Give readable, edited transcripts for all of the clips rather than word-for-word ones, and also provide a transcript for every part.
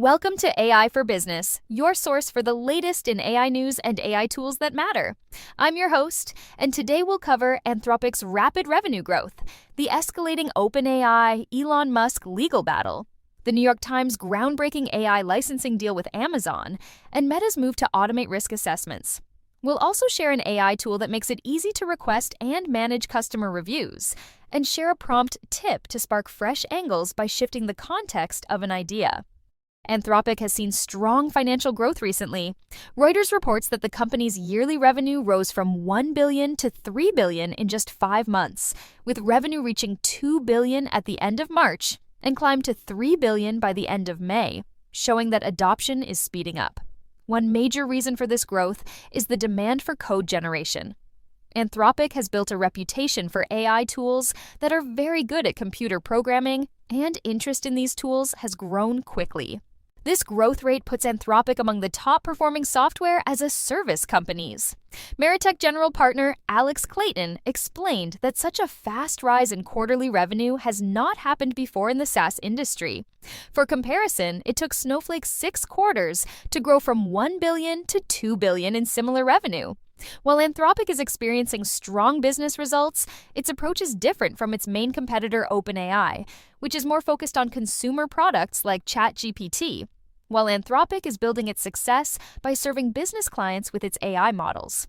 Welcome to AI for Business, your source for the latest in AI news and AI tools that matter. I'm your host, and today we'll cover Anthropic's rapid revenue growth, the escalating OpenAI Elon Musk legal battle, the New York Times groundbreaking AI licensing deal with Amazon, and Meta's move to automate risk assessments. We'll also share an AI tool that makes it easy to request and manage customer reviews, and share a prompt tip to spark fresh angles by shifting the context of an idea. Anthropic has seen strong financial growth recently. Reuters reports that the company's yearly revenue rose from $1 billion to $3 billion in just 5 months, with revenue reaching $2 billion at the end of March and climbed to $3 billion by the end of May, showing that adoption is speeding up. One major reason for this growth is the demand for code generation. Anthropic has built a reputation for AI tools that are very good at computer programming, and interest in these tools has grown quickly. This growth rate puts Anthropic among the top-performing software as a service companies. Meritech General Partner Alex Clayton explained that such a fast rise in quarterly revenue has not happened before in the SaaS industry. For comparison, it took Snowflake 6 quarters to grow from $1 billion to $2 billion in similar revenue. While Anthropic is experiencing strong business results, its approach is different from its main competitor OpenAI, which is more focused on consumer products like ChatGPT, while Anthropic is building its success by serving business clients with its AI models.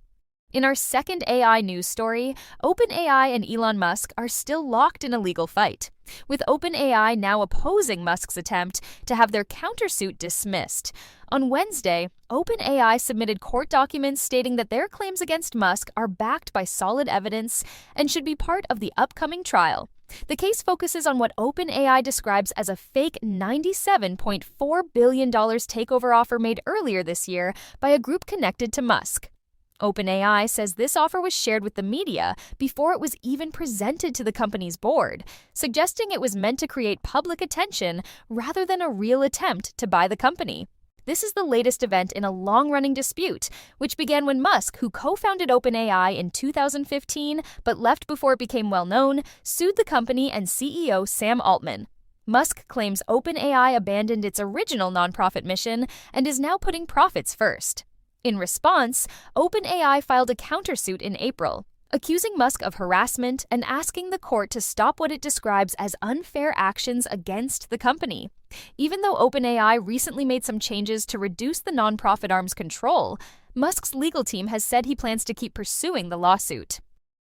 In our second AI news story, OpenAI and Elon Musk are still locked in a legal fight, with OpenAI now opposing Musk's attempt to have their countersuit dismissed. On Wednesday, OpenAI submitted court documents stating that their claims against Musk are backed by solid evidence and should be part of the upcoming trial. The case focuses on what OpenAI describes as a fake $97.4 billion takeover offer made earlier this year by a group connected to Musk. OpenAI says this offer was shared with the media before it was even presented to the company's board, suggesting it was meant to create public attention rather than a real attempt to buy the company. This is the latest event in a long-running dispute, which began when Musk, who co-founded OpenAI in 2015 but left before it became well-known, sued the company and CEO Sam Altman. Musk claims OpenAI abandoned its original nonprofit mission and is now putting profits first. In response, OpenAI filed a countersuit in April, accusing Musk of harassment and asking the court to stop what it describes as unfair actions against the company. Even though OpenAI recently made some changes to reduce the nonprofit arm's control, Musk's legal team has said he plans to keep pursuing the lawsuit.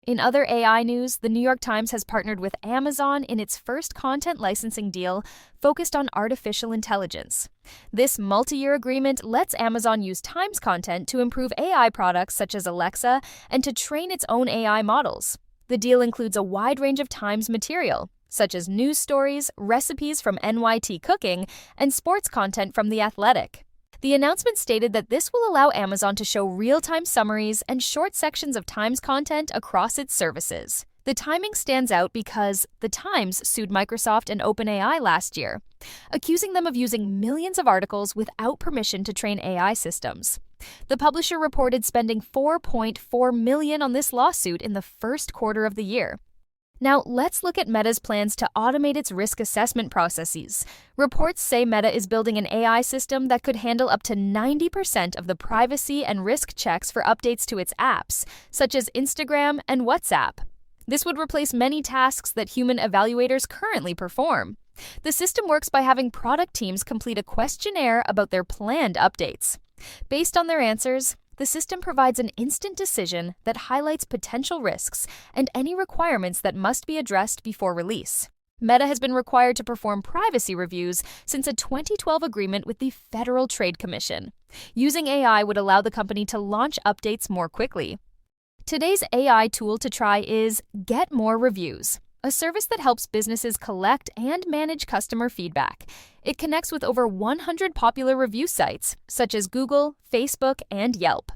In other AI news, the New York Times has partnered with Amazon in its first content licensing deal focused on artificial intelligence. This multi-year agreement lets Amazon use Times content to improve AI products such as Alexa and to train its own AI models. The deal includes a wide range of Times material, such as news stories, recipes from NYT cooking, and sports content from The Athletic. The announcement stated that this will allow Amazon to show real-time summaries and short sections of Times content across its services. The timing stands out because The Times sued Microsoft and OpenAI last year, accusing them of using millions of articles without permission to train AI systems. The publisher reported spending $4.4 million on this lawsuit in the first quarter of the year. Now, let's look at Meta's plans to automate its risk assessment processes. Reports say Meta is building an AI system that could handle up to 90% of the privacy and risk checks for updates to its apps, such as Instagram and WhatsApp. This would replace many tasks that human evaluators currently perform. The system works by having product teams complete a questionnaire about their planned updates. Based on their answers, the system provides an instant decision that highlights potential risks and any requirements that must be addressed before release. Meta has been required to perform privacy reviews since a 2012 agreement with the Federal Trade Commission. Using AI would allow the company to launch updates more quickly. Today's AI tool to try is Get More Reviews, a service that helps businesses collect and manage customer feedback. It connects with over 100 popular review sites, such as Google, Facebook, and Yelp.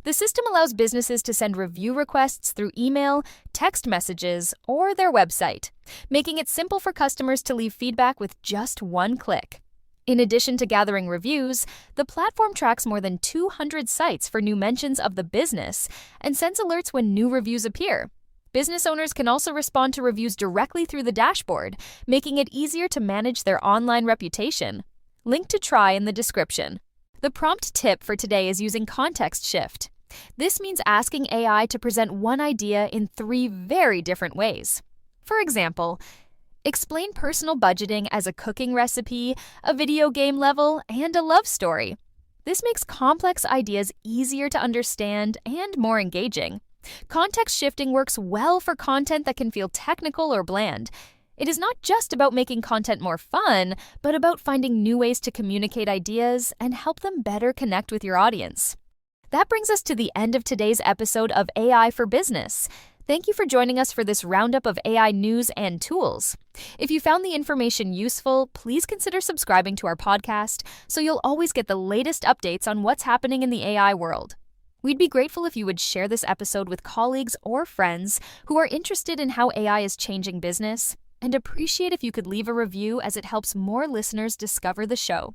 The system allows businesses to send review requests through email, text messages, or their website, making it simple for customers to leave feedback with just one click. In addition to gathering reviews, the platform tracks more than 200 sites for new mentions of the business and sends alerts when new reviews appear. Business owners can also respond to reviews directly through the dashboard, making it easier to manage their online reputation. Link to try in the description. The prompt tip for today is using context shift. This means asking AI to present one idea in 3 very different ways. For example, explain personal budgeting as a cooking recipe, a video game level, and a love story. This makes complex ideas easier to understand and more engaging. Context shifting works well for content that can feel technical or bland. It is not just about making content more fun, but about finding new ways to communicate ideas and help them better connect with your audience. That brings us to the end of today's episode of AI for Business. Thank you for joining us for this roundup of AI news and tools. If you found the information useful, please consider subscribing to our podcast so you'll always get the latest updates on what's happening in the AI world. We'd be grateful if you would share this episode with colleagues or friends who are interested in how AI is changing business, and appreciate if you could leave a review as it helps more listeners discover the show.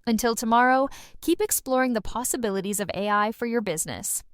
Until tomorrow, keep exploring the possibilities of AI for your business.